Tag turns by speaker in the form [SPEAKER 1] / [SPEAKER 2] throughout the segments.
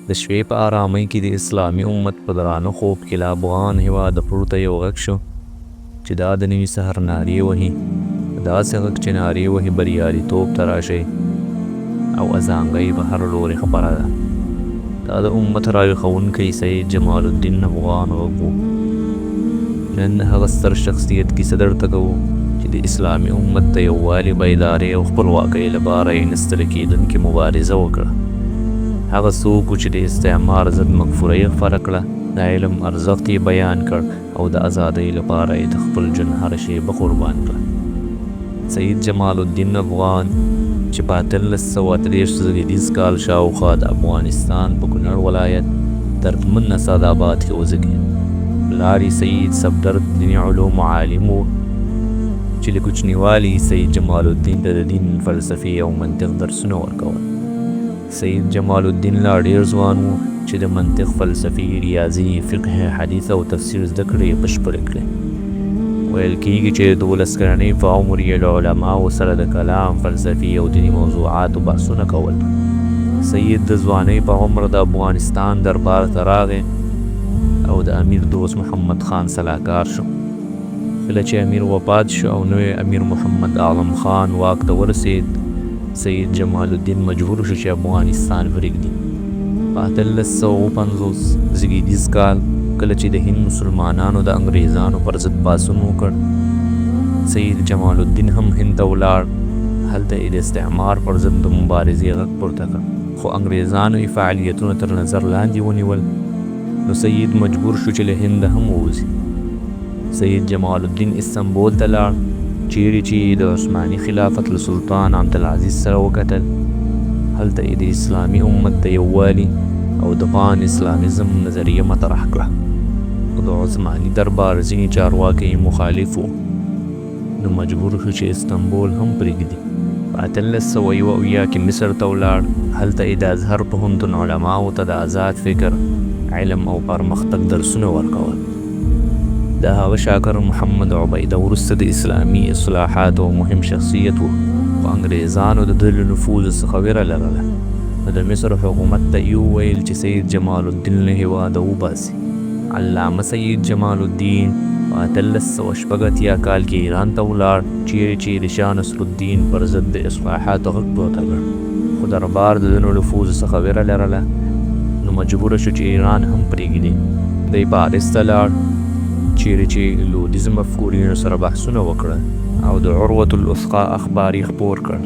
[SPEAKER 1] د شپې په آرامۍ کې د اسلامي امت په درانه خوب کې له افغان هېواده پورته یو غږ شو چې دا د نوي سحر نارې وهي، داسې غږ چې نارې وهي بریالیتوب ته راشئ او ازانګۍ به هر لورې خپره ده. دا د امت راویښونکی سید جمال الدین افغان غږ و. نن هغه ستر شخصیت کیسه درته کوو چې د اسلامي امت د یووالي، بیدارۍ او خپلواکۍ لپاره یې نستړې کېدونکې مبارزه وکړه. هغه څوک چې د استعمار ضد مغفورۍ خپره کړه، د علم ارزښت یې بیان کړ او د ازادۍ لپاره یې د خپل ژوند هره شیبه قربان کړه. سید جمال الدین افغان چې په 1838 زېږدیز کال شاوخوا د افغانستان په کونړ ولایت دردمن اسداباد کې وزېږېد. پلار یې سید صفدر دیني علومو عالم و چې له کوچنیوالي سید جمال الدین ته د دین، فلسفې او منطق درسونه ورکول. سید جمال الدین لا ډېر ځوان و چې د منطق، فلسفې، ریاضي، فقه، حدیث او تفسیر زده کړې یې بشپړې کړې. ویل کېږي چې د 12 کلنۍ په عمر یې له علماو سره د کلام، فلسفي او دیني موضوعاتو بحثونه کول. سید د ځوانۍ په عمر د افغانستان دربار ته راغی او د امیر دوست محمد خان سلاکار شو. کله چې امیر وفات شو او نوی امیر محمد اعظم خان واک ته ورسېد، سید جمال الدین مجبور شو چې افغانستان پرېږدي. په 1850 زېږدیز کال کله چې د هند مسلمانانو د انګریزانو پر ضد پاڅون وکړ، سید جمال الدین هم هند ته ولاړ. هلته یې د استعمار پر ضد د مبارزې غږ پورته کړ، خو انګریزانو یې فعالیتونه تر نظر لاندې ونیول، نو سید مجبور شو چې له هند هم ووځي. سید جمال الدین استنبول ته لاړ، چیرې چې د عثماني خلافت له سلطان عبدالعزیز سره وکتل. هلته یې د اسلامي امت د یووالي او د پان اسلامیزم نظریه مطرح کړه، خو د عثماني دربار ځینې چارواکي مخالف وو، نو مجبور شو چې استنبول هم پرېږدي. په 1871 کې مصر ته ولاړ. هلته یې د ازهر پوهنتون علماو ته د آزاد فکر، علم او پرمختګ درسونه ورکول. د هغه شاګر محمد عبیده وروسته د اسلامي اصلاحاتو مهم شخصیت و، خو انګریزانو د ده له نفوذ څخه ویره لرله. نو د مصر حکومت ته یې وویل چې سید جمال الدین له هېواده وباسي. علامه سید جمال الدین په 1886 کال کې ایران ته ولاړ، چیرې چې د شاه نصر الدین پر ضد د اصلاحاتو غږ پورته کړ، خو دربار د ده نفوذ څخه ویره لرله، نو مجبوره شو چې ایران هم پرېږدي. دی پاریس ته لاړ، چیرې چې لودیز مفکورینو سره بحثونه وکړه او د عروة الوثقا اخبار یې خپور کړ.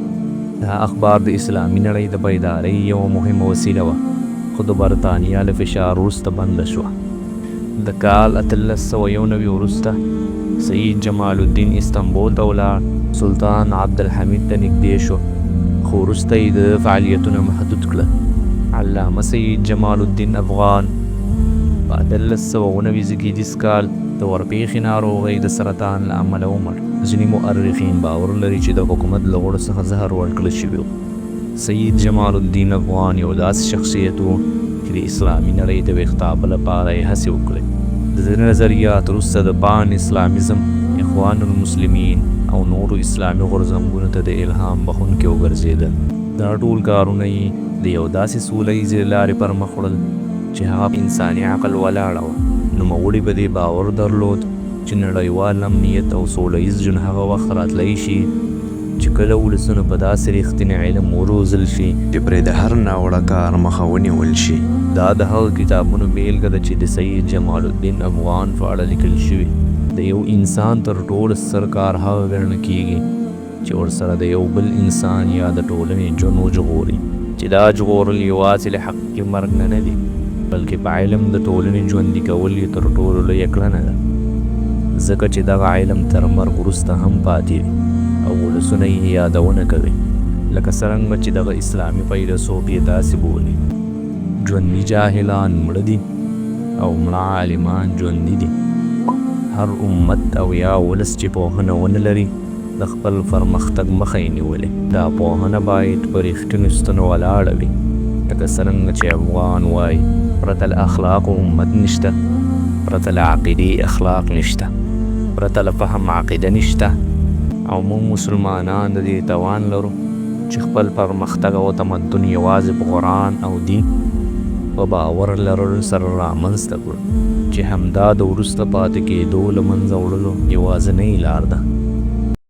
[SPEAKER 1] دا اخبار د اسلامي نړۍ د بیدارۍ یوه مهمه وسیله وه، خو د برطانیا له فشار وروسته بنده شوه. د کال 1891 وروسته سید جمال الدین استنبول ته ولاړ، سلطان عبدالحمید ته نږدې شو، خو وروسته یې د فعالیتونه محدود کړه. علامه سید جمال الدین افغان په 1890 زېږدیز کال د ورپېښې ناروغۍ د سرطان له امله ومړ. ځینې مورخین باور لري چې د حکومت له غړو څخه زهر ورکړل شوي و. سید جمال الدین افغان یو داسې شخصیت و چې د اسلامي نړۍ د ویښتابه لپاره یې هڅې وکړې. د ده نظریات وروسته د پان اسلامیزم، اخوان المسلمین او نورو اسلامي غورځنګونو ته د الهام بخښونکي وګرځېدل. دا ټول کارونه یې د یو داسې سوله ییزې لارې پر مخ وړل چې هغه په انساني عقل ولاړه وه. نوموړي به دې باور درلود چې نړیوال امنیت او سوله ییز ژوند هغه وخت راتلی شي چې کله ولسونه په داسې رښتیني علم وروزل شي چې پرې د هر ناوړه کار مخه ونیول شي. دا د هغه کتابونو بیلګه ده چې د سید جمال الدین افغان په اړه لیکل شوي. د یو انسان تر ټولو ستر کار هغه ګڼل کېږي چې ورسره د یو بل انسان یا د ټولنې ژوند وژغوري، چې دا ژغورل یوازې له حقیقي مرګ نه دي، بلکې په علم د ټولنې ژوندي کول یې تر ټولو لویه کړنه ده، ځکه چې دغه علم تر مرګ وروسته هم پاتې وي او ولسونه یې یادونه کوي، لکه څرنګه چې دغه اسلامي فیلسوف یې داسې بولي: ژوندي جاهلان مړه دي او مړه عالمان ژوندي دي. هر امت او یا ولس چې پوهنه ونه لري، د خپل پرمختګ مخه یې نیولې. دا پوهنه باید په رښتینو ستنو ولاړه وي، لکه څرنګه چې افغان وایي: پرته له اخلاقو امت نشته، پرته له عقیدې اخلاق نشته، پرته له فهم عقیده نشته. او موږ مسلمانان د دې توان لرو چې خپل پرمختګ او تمدن یوازې په قرآن او دین په باور لرلو سره رامنځته کړو چې همدا د وروسته پاتې کېدو له منځه وړلو یوازینۍ لار ده.